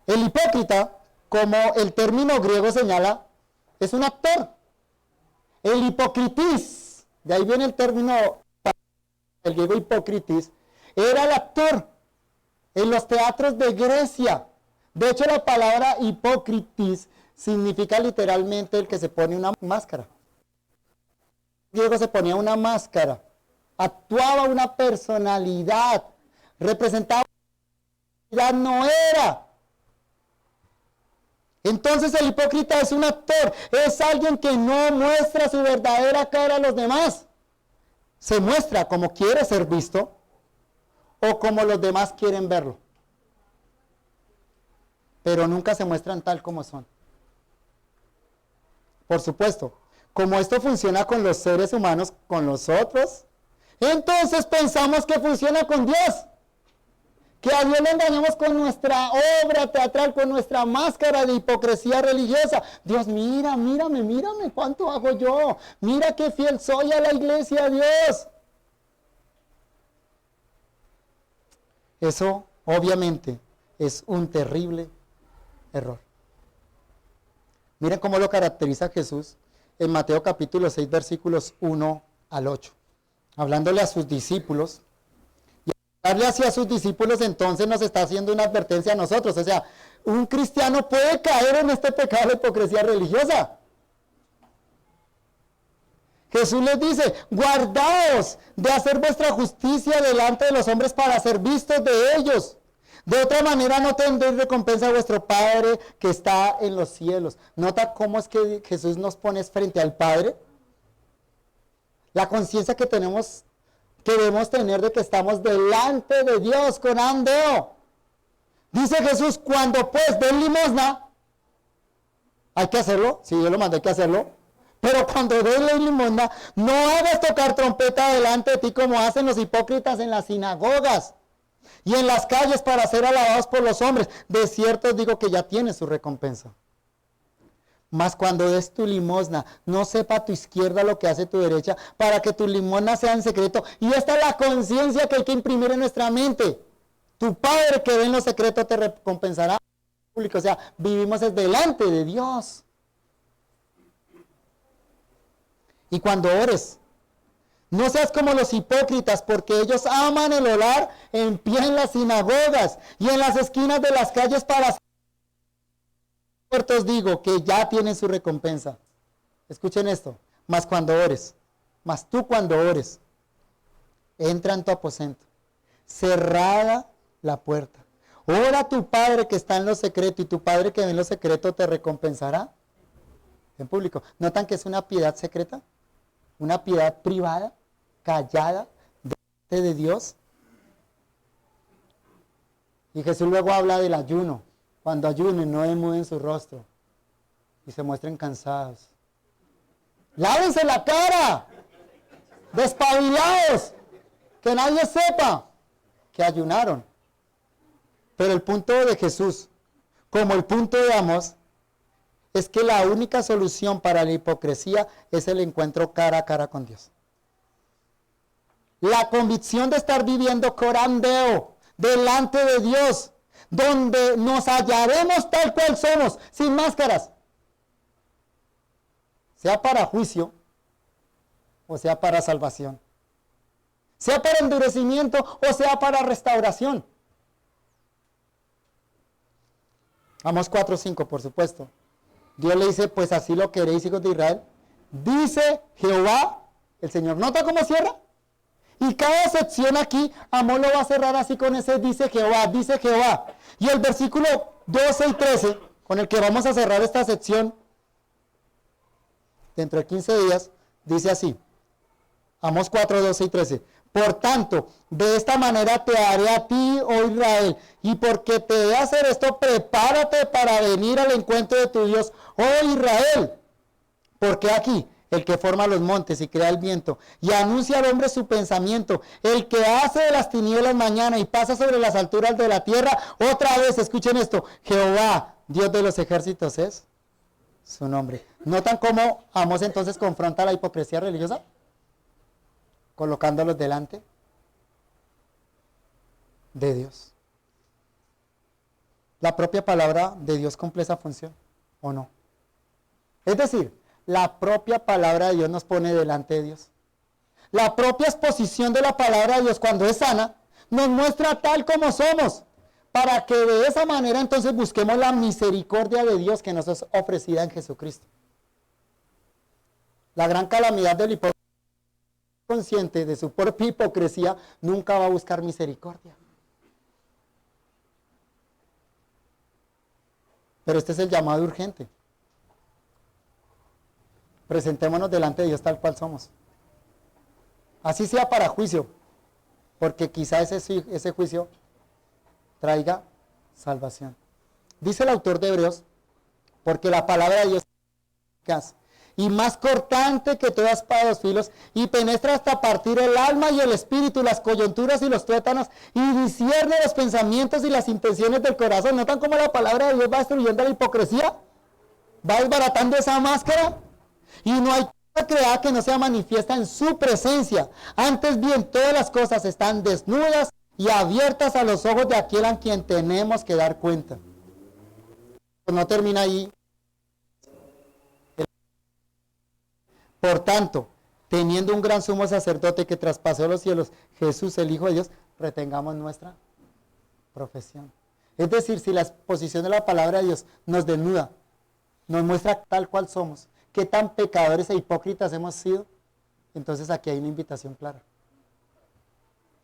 El hipócrita, como el término griego señala, es un actor. El hipocritis, de ahí viene el término, el griego hipócritis, era el actor en los teatros de Grecia. De hecho, la palabra hipócritis significa literalmente el que se pone una máscara. El griego se ponía una máscara, actuaba una personalidad, representaba una personalidad, no era. Entonces el hipócrita es un actor, es alguien que no muestra su verdadera cara a los demás. Se muestra como quiere ser visto o como los demás quieren verlo. Pero nunca se muestran tal como son. Por supuesto, como esto funciona con los seres humanos, con los otros, entonces pensamos que funciona con Dios. Que a Dios le engañamos con nuestra obra teatral, con nuestra máscara de hipocresía religiosa. Dios, mírame, ¿cuánto hago yo? Mira qué fiel soy a la iglesia, Dios. Eso, obviamente, es un terrible error. Miren cómo lo caracteriza Jesús en Mateo capítulo 6, versículos 1 al 8. Hablándole a sus discípulos. Hablarle hacia sus discípulos, entonces nos está haciendo una advertencia a nosotros. O sea, un cristiano puede caer en este pecado de hipocresía religiosa. Jesús les dice, guardaos de hacer vuestra justicia delante de los hombres para ser vistos de ellos. De otra manera no tendréis recompensa a vuestro Padre que está en los cielos. ¿Nota cómo es que Jesús nos pone frente al Padre? La conciencia que tenemos, que debemos tener de que estamos delante de Dios con andeo. Dice Jesús, cuando pues den limosna, hay que hacerlo, si yo lo mandé, hay que hacerlo. Pero cuando des la limosna, no hagas tocar trompeta delante de ti como hacen los hipócritas en las sinagogas y en las calles para ser alabados por los hombres. De cierto os digo que ya tienes su recompensa. Mas cuando des tu limosna, no sepa tu izquierda lo que hace tu derecha, para que tu limosna sea en secreto. Y esta es la conciencia que hay que imprimir en nuestra mente. Tu Padre que ve en lo secreto te recompensará en público. O sea, vivimos delante de Dios. Y cuando ores, no seas como los hipócritas, porque ellos aman el orar en pie en las sinagogas y en las esquinas de las calles para... Os digo que ya tienen su recompensa. Escuchen esto. Mas tú cuando ores, entra en tu aposento, cerrada la puerta. Ora a tu Padre que está en lo secreto, y tu Padre que ve en lo secreto te recompensará en público. ¿Notan que es una piedad secreta? Una piedad privada, callada, delante de Dios. Y Jesús luego habla del ayuno. Cuando ayunen, no demuden su rostro y se muestren cansados. Lávense la cara, despabilados, que nadie sepa que ayunaron. Pero el punto de Jesús, como el punto de Amós, es que la única solución para la hipocresía es el encuentro cara a cara con Dios. La convicción de estar viviendo corandeo delante de Dios, donde nos hallaremos tal cual somos, sin máscaras, sea para juicio o sea para salvación, sea para endurecimiento o sea para restauración. Amós 4:5, por supuesto. Dios le dice, pues así lo queréis, hijos de Israel. Dice Jehová, el Señor. ¿Nota cómo cierra? Y cada sección aquí, Amós lo va a cerrar así con ese dice Jehová, dice Jehová. Y el versículo 12 y 13, con el que vamos a cerrar esta sección, dentro de 15 días, dice así. Amós 4, 12 y 13. Por tanto, de esta manera te haré a ti, oh Israel, y porque te he de hacer esto, prepárate para venir al encuentro de tu Dios, oh Israel. Porque aquí, el que forma los montes y crea el viento, y anuncia al hombre su pensamiento, el que hace de las tinieblas mañana y pasa sobre las alturas de la tierra, otra vez, escuchen esto, Jehová, Dios de los ejércitos es su nombre. ¿Notan cómo Amós entonces confronta la hipocresía religiosa? Colocándolos delante de Dios. La propia palabra de Dios cumple esa función, ¿o no? Es decir, la propia palabra de Dios nos pone delante de Dios. La propia exposición de la palabra de Dios cuando es sana, nos muestra tal como somos, para que de esa manera entonces busquemos la misericordia de Dios que nos es ofrecida en Jesucristo. La gran calamidad del hipócrita consciente de su propia hipocresía nunca va a buscar misericordia. Pero este es el llamado urgente. Presentémonos delante de Dios tal cual somos. Así sea para juicio, porque quizá ese juicio traiga salvación. Dice el autor de Hebreos, porque la palabra de Dios es eficaz y más cortante que toda espada de dos filos, y penetra hasta partir el alma y el espíritu, las coyunturas y los tuétanos, y discierne los pensamientos y las intenciones del corazón. ¿Notan cómo la palabra de Dios va destruyendo la hipocresía? Va desbaratando esa máscara, y no hay cosa creada que no sea manifiesta en su presencia. Antes bien, todas las cosas están desnudas y abiertas a los ojos de aquel a quien tenemos que dar cuenta. Pues no termina ahí. Por tanto, teniendo un gran sumo sacerdote que traspasó los cielos, Jesús, el Hijo de Dios, retengamos nuestra profesión. Es decir, si la exposición de la palabra de Dios nos desnuda, nos muestra tal cual somos, qué tan pecadores e hipócritas hemos sido, entonces aquí hay una invitación clara.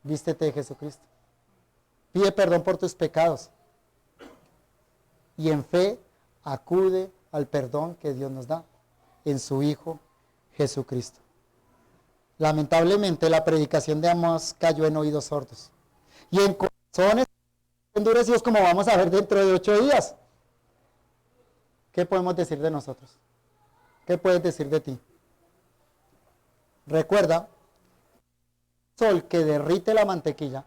Vístete de Jesucristo. Pide perdón por tus pecados. Y en fe acude al perdón que Dios nos da en su Hijo Jesucristo. Lamentablemente la predicación de Amós cayó en oídos sordos y en corazones endurecidos, como vamos a ver dentro de 8 días. ¿Qué podemos decir de nosotros? ¿Qué puedes decir de ti? Recuerda, el sol que derrite la mantequilla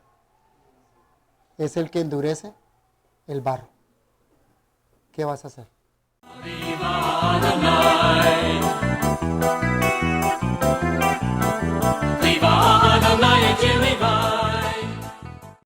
es el que endurece el barro. ¿Qué vas a hacer? Viva Adonai, Viva Adonai,